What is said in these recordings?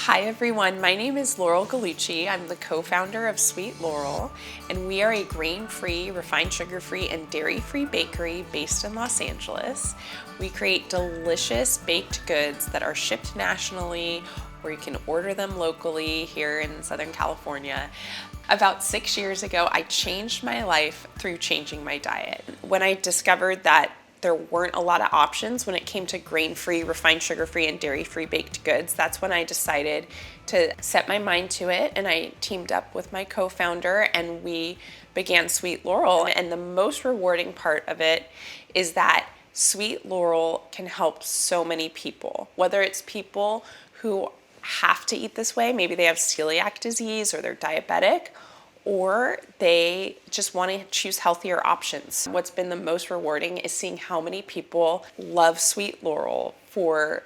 Hi everyone, my name is Laurel Gallucci. I'm the co-founder of Sweet Laurel, and we are a grain-free, refined sugar-free, and dairy-free bakery based in Los Angeles. We create delicious baked goods that are shipped nationally, or you can order them locally here in Southern California. About 6 years ago, I changed my life through changing my diet. When I discovered that there weren't a lot of options when it came to grain-free, refined sugar-free, and dairy-free baked goods, that's when I decided to set my mind to it, and I teamed up with my co-founder and we began Sweet Laurel. And the most rewarding part of it is that Sweet Laurel can help so many people, whether it's people who have to eat this way, maybe they have celiac disease or they're diabetic, or they just want to choose healthier options. What's been the most rewarding is seeing how many people love Sweet Laurel for,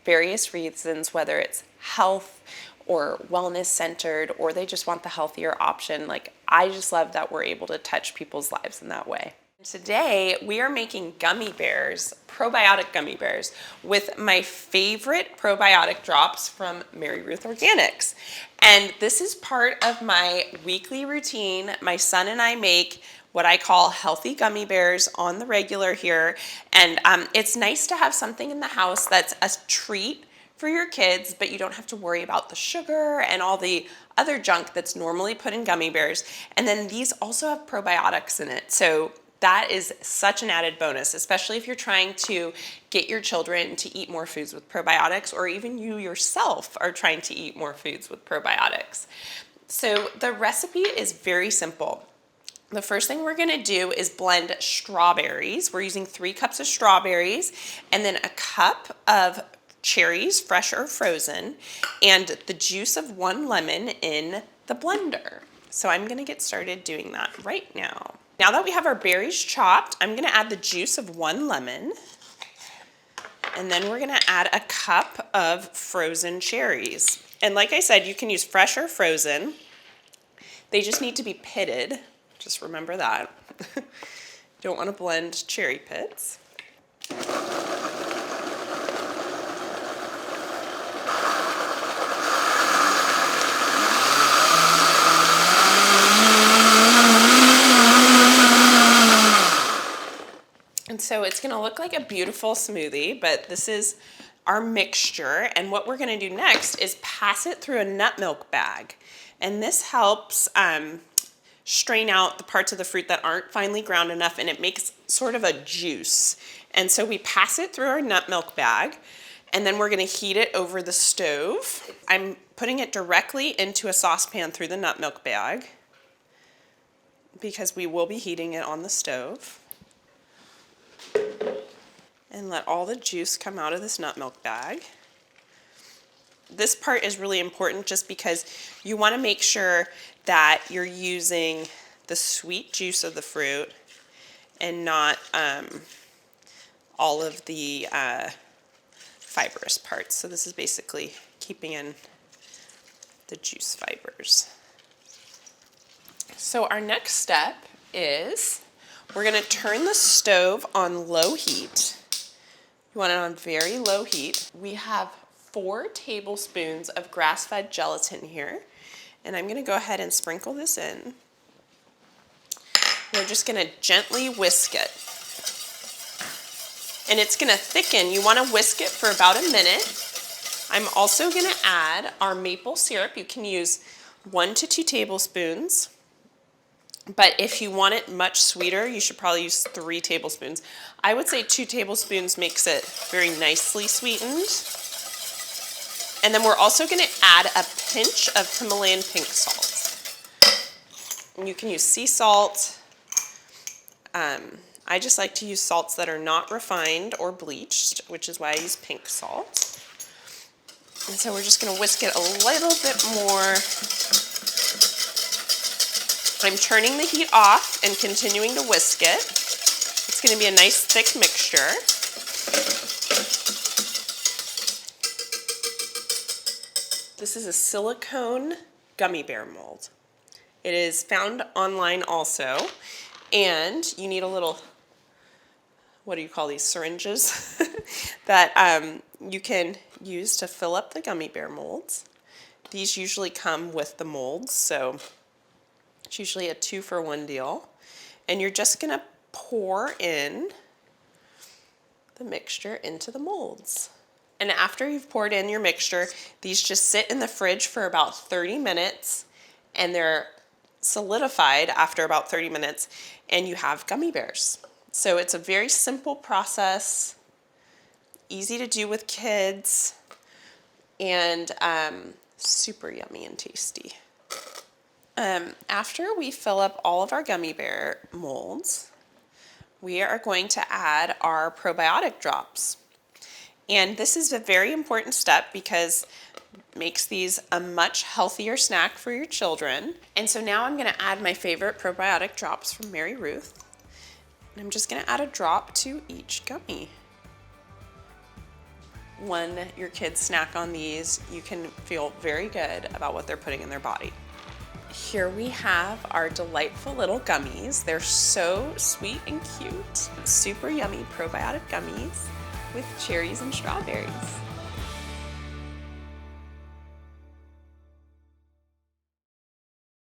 various reasons, whether it's health or wellness centered, or they just want the healthier option. I just love that we're able to touch people's lives in that way. Today, we are making gummy bears, probiotic gummy bears, with my favorite probiotic drops from MaryRuth's Organics. And this is part of my weekly routine. My son and I make what I call healthy gummy bears on the regular here. And it's nice to have something in the house that's a treat for your kids, but you don't have to worry about the sugar and all the other junk that's normally put in gummy bears. And then these also have probiotics in it. So that is such an added bonus, especially if you're trying to get your children to eat more foods with probiotics, or even you yourself are trying to eat more foods with probiotics. So the recipe is very simple. The first thing we're gonna do is blend strawberries. We're using 3 cups of strawberries and then a cup of cherries, fresh or frozen, and the juice of 1 lemon in the blender. So I'm gonna get started doing that right now. Now that we have our berries chopped, I'm gonna add the juice of 1 lemon, and then we're gonna add a cup of frozen cherries. And like I said, you can use fresh or frozen. They just need to be pitted. Just remember that. Don't wanna blend cherry pits. And so it's gonna look like a beautiful smoothie, but this is our mixture. And what we're gonna do next is pass it through a nut milk bag. And this helps strain out the parts of the fruit that aren't finely ground enough, and it makes sort of a juice. And so we pass it through our nut milk bag, and then we're gonna heat it over the stove. I'm putting it directly into a saucepan through the nut milk bag because we will be heating it on the stove. And let all the juice come out of this nut milk bag. This part is really important just because you want to make sure that you're using the sweet juice of the fruit and not all of the fibrous parts. So this is basically keeping in the juice fibers. So our next step is we're going to turn the stove on low heat. You want it on very low heat. We have 4 tablespoons of grass-fed gelatin here, and I'm going to go ahead and sprinkle this in. We're just going to gently whisk it. And it's going to thicken. You want to whisk it for about a minute. I'm also going to add our maple syrup. You can use 1 to 2 tablespoons. But if you want it much sweeter, you should probably use 3 tablespoons. I would say 2 tablespoons makes it very nicely sweetened. And then we're also gonna add a pinch of Himalayan pink salt. And you can use sea salt. I just like to use salts that are not refined or bleached, which is why I use pink salt. And so we're just gonna whisk it a little bit more. I'm turning the heat off and continuing to whisk it. It's going to be a nice thick mixture. This is a silicone gummy bear mold. It is found online also, and you need a little, what do you call these, syringes that you can use to fill up the gummy bear molds. These usually come with the molds, so it's usually a 2-for-1 deal. And you're just gonna pour in the mixture into the molds. And after you've poured in your mixture, these just sit in the fridge for about 30 minutes and they're solidified after about 30 minutes and you have gummy bears. So it's a very simple process, easy to do with kids, and super yummy and tasty. After we fill up all of our gummy bear molds, we are going to add our probiotic drops. And this is a very important step because it makes these a much healthier snack for your children. And so now I'm gonna add my favorite probiotic drops from MaryRuth. And I'm just gonna add a drop to each gummy. When your kids snack on these, you can feel very good about what they're putting in their body. Here we have our delightful little gummies. They're so sweet and cute. Super yummy probiotic gummies with cherries and strawberries.